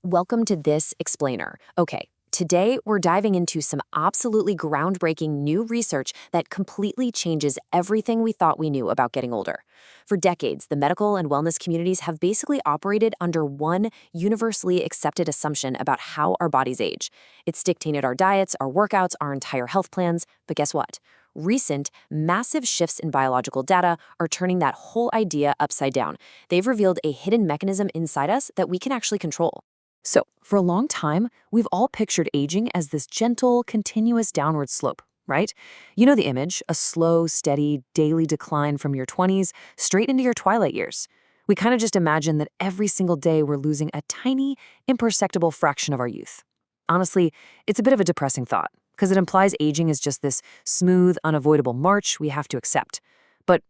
Welcome to this explainer. Okay, today we're diving into some absolutely groundbreaking new research that completely changes everything we thought we knew about getting older. For decades, the medical and wellness communities have basically operated under one universally accepted assumption about how our bodies age. It's dictated our diets, our workouts, our entire health plans, but guess what? Recent, massive shifts in biological data are turning that whole idea upside down. They've revealed a hidden mechanism inside us that we can actually control. So, for a long time, we've all pictured aging as this gentle, continuous downward slope, right? You know the image, a slow, steady, daily decline from your 20s straight into your twilight years. We kind of just imagine that every single day we're losing a tiny, imperceptible fraction of our youth. Honestly, it's a bit of a depressing thought, because it implies aging is just this smooth, unavoidable march we have to accept. But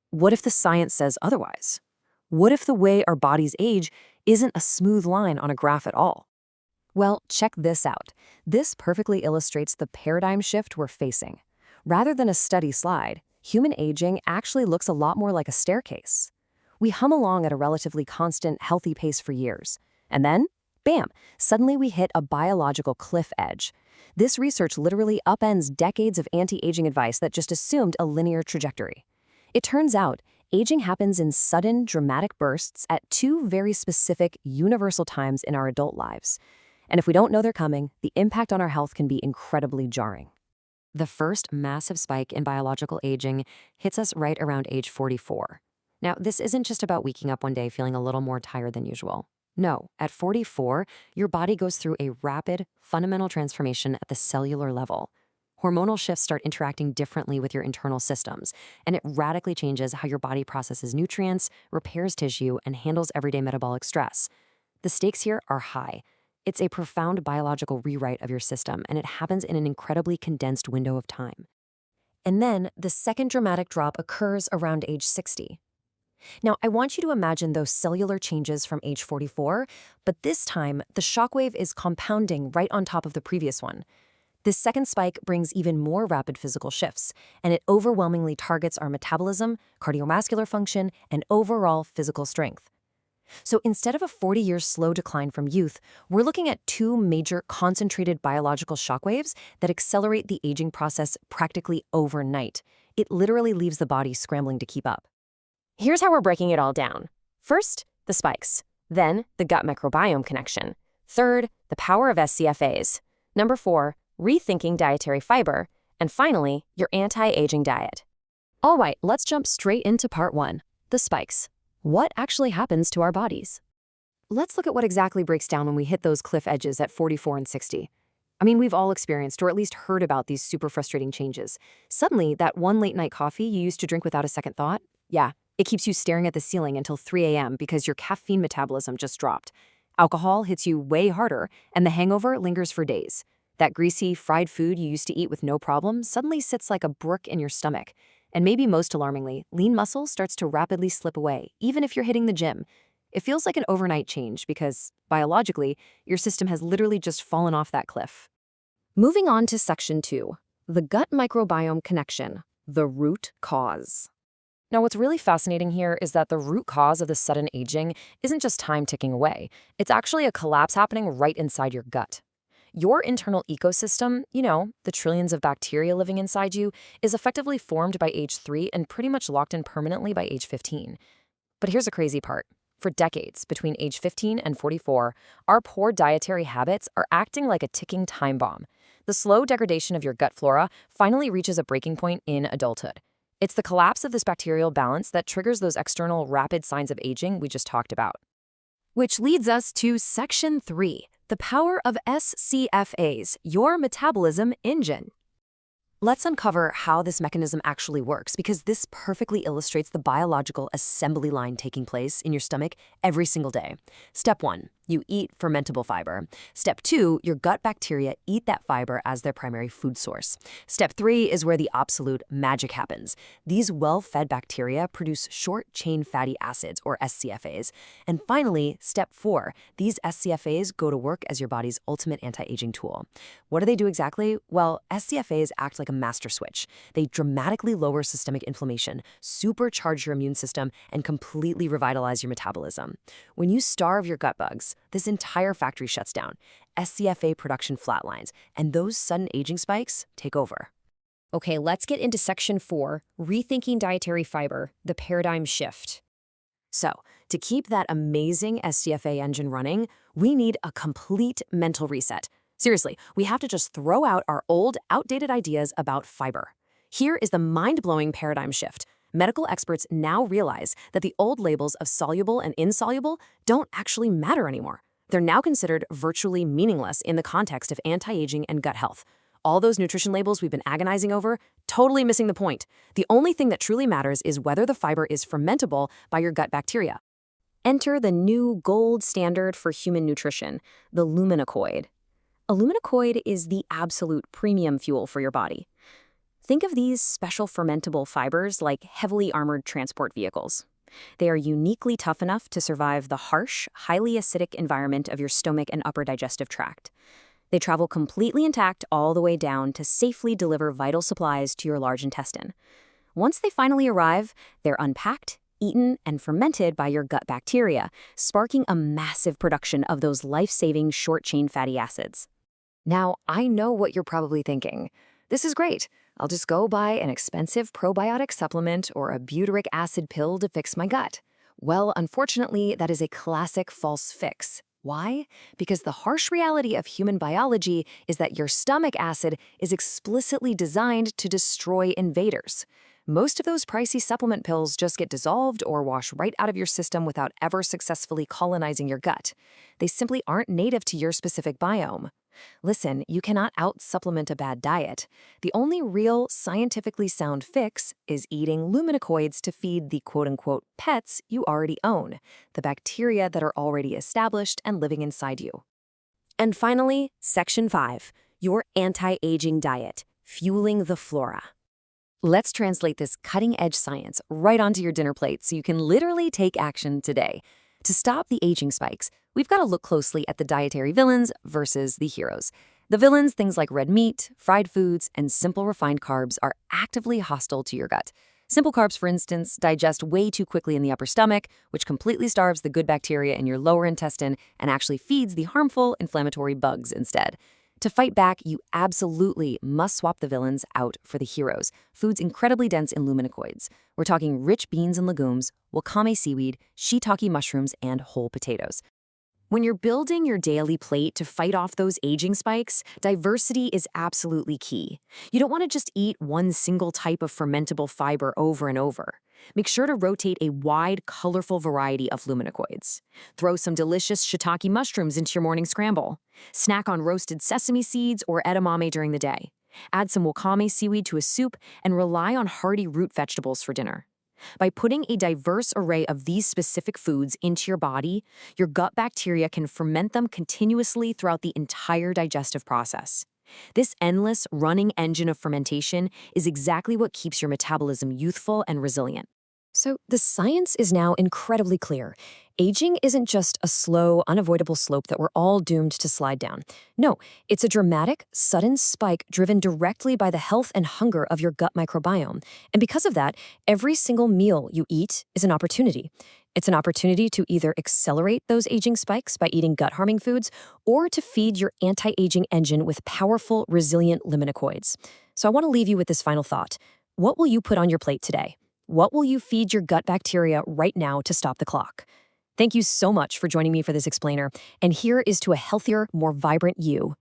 what if the science says otherwise? What if the way our bodies age isn't a smooth line on a graph at all? Well, check this out. This perfectly illustrates the paradigm shift we're facing. Rather than a steady slide, human aging actually looks a lot more like a staircase. We hum along at a relatively constant, healthy pace for years. And then, bam, suddenly we hit a biological cliff edge. This research literally upends decades of anti-aging advice that just assumed a linear trajectory. It turns out, aging happens in sudden, dramatic bursts at two very specific, universal times in our adult lives. And if we don't know they're coming, the impact on our health can be incredibly jarring. The first massive spike in biological aging hits us right around age 44. Now, this isn't just about waking up one day feeling a little more tired than usual. No, at 44, your body goes through a rapid, fundamental transformation at the cellular level. Hormonal shifts start interacting differently with your internal systems, and it radically changes how your body processes nutrients, repairs tissue, and handles everyday metabolic stress. The stakes here are high. It's a profound biological rewrite of your system, and it happens in an incredibly condensed window of time. And then, the second dramatic drop occurs around age 60. Now, I want you to imagine those cellular changes from age 44, but this time, the shockwave is compounding right on top of the previous one. This second spike brings even more rapid physical shifts, and it overwhelmingly targets our metabolism, cardiovascular function, and overall physical strength. So instead of a 40-year slow decline from youth, we're looking at two major concentrated biological shockwaves that accelerate the aging process practically overnight. It literally leaves the body scrambling to keep up. Here's how we're breaking it all down. First, the spikes. Then, the gut microbiome connection. Third, the power of SCFAs. Number 4, rethinking dietary fiber, and finally, your anti-aging diet. All right, let's jump straight into part 1, the spikes. What actually happens to our bodies? Let's look at what exactly breaks down when we hit those cliff edges at 44 and 60. I mean, we've all experienced or at least heard about these super frustrating changes. Suddenly, that one late-night coffee you used to drink without a second thought, yeah, it keeps you staring at the ceiling until 3 a.m. because your caffeine metabolism just dropped. Alcohol hits you way harder, and the hangover lingers for days. That greasy, fried food you used to eat with no problem suddenly sits like a brick in your stomach. And maybe most alarmingly, lean muscle starts to rapidly slip away, even if you're hitting the gym. It feels like an overnight change because, biologically, your system has literally just fallen off that cliff. Moving on to section 2, the gut microbiome connection, the root cause. Now, what's really fascinating here is that the root cause of the sudden aging isn't just time ticking away. It's actually a collapse happening right inside your gut. Your internal ecosystem, the trillions of bacteria living inside you, is effectively formed by age 3 and pretty much locked in permanently by age 15. But here's the crazy part. For decades, between age 15 and 44, our poor dietary habits are acting like a ticking time bomb. The slow degradation of your gut flora finally reaches a breaking point in adulthood. It's the collapse of this bacterial balance that triggers those external rapid signs of aging we just talked about. Which leads us to section 3. The power of SCFAs, your metabolism engine. Let's uncover how this mechanism actually works, because this perfectly illustrates the biological assembly line taking place in your stomach every single day. Step 1, you eat fermentable fiber. Step 2, your gut bacteria eat that fiber as their primary food source. Step 3 is where the absolute magic happens. These well-fed bacteria produce short-chain fatty acids, or SCFAs. And finally, step 4, these SCFAs go to work as your body's ultimate anti-aging tool. What do they do exactly? Well, SCFAs act like a master switch. They dramatically lower systemic inflammation, supercharge your immune system, and completely revitalize your metabolism. When you starve your gut bugs, happens. This entire factory shuts down. SCFA production flatlines, and those sudden aging spikes take over. Okay, let's get into section 4, rethinking dietary fiber, the paradigm shift. So, to keep that amazing SCFA engine running, we need a complete mental reset. Seriously, we have to just throw out our old, outdated ideas about fiber. Here is the mind-blowing paradigm shift. Medical experts now realize that the old labels of soluble and insoluble don't actually matter anymore. They're now considered virtually meaningless in the context of anti-aging and gut health. All those nutrition labels we've been agonizing over, totally missing the point. The only thing that truly matters is whether the fiber is fermentable by your gut bacteria. Enter the new gold standard for human nutrition, the luminacoid. A luminacoid is the absolute premium fuel for your body. Think of these special fermentable fibers like heavily armored transport vehicles. They are uniquely tough enough to survive the harsh, highly acidic environment of your stomach and upper digestive tract. They travel completely intact all the way down to safely deliver vital supplies to your large intestine. Once they finally arrive, they're unpacked, eaten, and fermented by your gut bacteria, sparking a massive production of those life-saving short-chain fatty acids. Now, I know what you're probably thinking. This is great. I'll just go buy an expensive probiotic supplement or a butyric acid pill to fix my gut. Well, unfortunately, that is a classic false fix. Why? Because the harsh reality of human biology is that your stomach acid is explicitly designed to destroy invaders. Most of those pricey supplement pills just get dissolved or wash right out of your system without ever successfully colonizing your gut. They simply aren't native to your specific biome. Listen, you cannot out-supplement a bad diet. The only real, scientifically sound fix is eating luminacoids to feed the quote-unquote pets you already own, the bacteria that are already established and living inside you. And finally, section 5, your anti-aging diet, fueling the flora. Let's translate this cutting-edge science right onto your dinner plate so you can literally take action today. To stop the aging spikes, we've got to look closely at the dietary villains versus the heroes. The villains, things like red meat, fried foods, and simple refined carbs, are actively hostile to your gut. Simple carbs, for instance, digest way too quickly in the upper stomach, which completely starves the good bacteria in your lower intestine and actually feeds the harmful inflammatory bugs instead. To fight back, you absolutely must swap the villains out for the heroes, foods incredibly dense in luminacoids. We're talking rich beans and legumes, wakame seaweed, shiitake mushrooms, and whole potatoes. When you're building your daily plate to fight off those aging spikes, diversity is absolutely key. You don't want to just eat one single type of fermentable fiber over and over. Make sure to rotate a wide, colorful variety of luminacoids. Throw some delicious shiitake mushrooms into your morning scramble. Snack on roasted sesame seeds or edamame during the day. Add some wakame seaweed to a soup and rely on hearty root vegetables for dinner. By putting a diverse array of these specific foods into your body, your gut bacteria can ferment them continuously throughout the entire digestive process. This endless, running engine of fermentation is exactly what keeps your metabolism youthful and resilient. So the science is now incredibly clear. Aging isn't just a slow, unavoidable slope that we're all doomed to slide down. No, it's a dramatic, sudden spike driven directly by the health and hunger of your gut microbiome. And because of that, every single meal you eat is an opportunity. It's an opportunity to either accelerate those aging spikes by eating gut-harming foods or to feed your anti-aging engine with powerful, resilient luminacoids. So I want to leave you with this final thought. What will you put on your plate today? What will you feed your gut bacteria right now to stop the clock? Thank you so much for joining me for this explainer, and here is to a healthier, more vibrant you.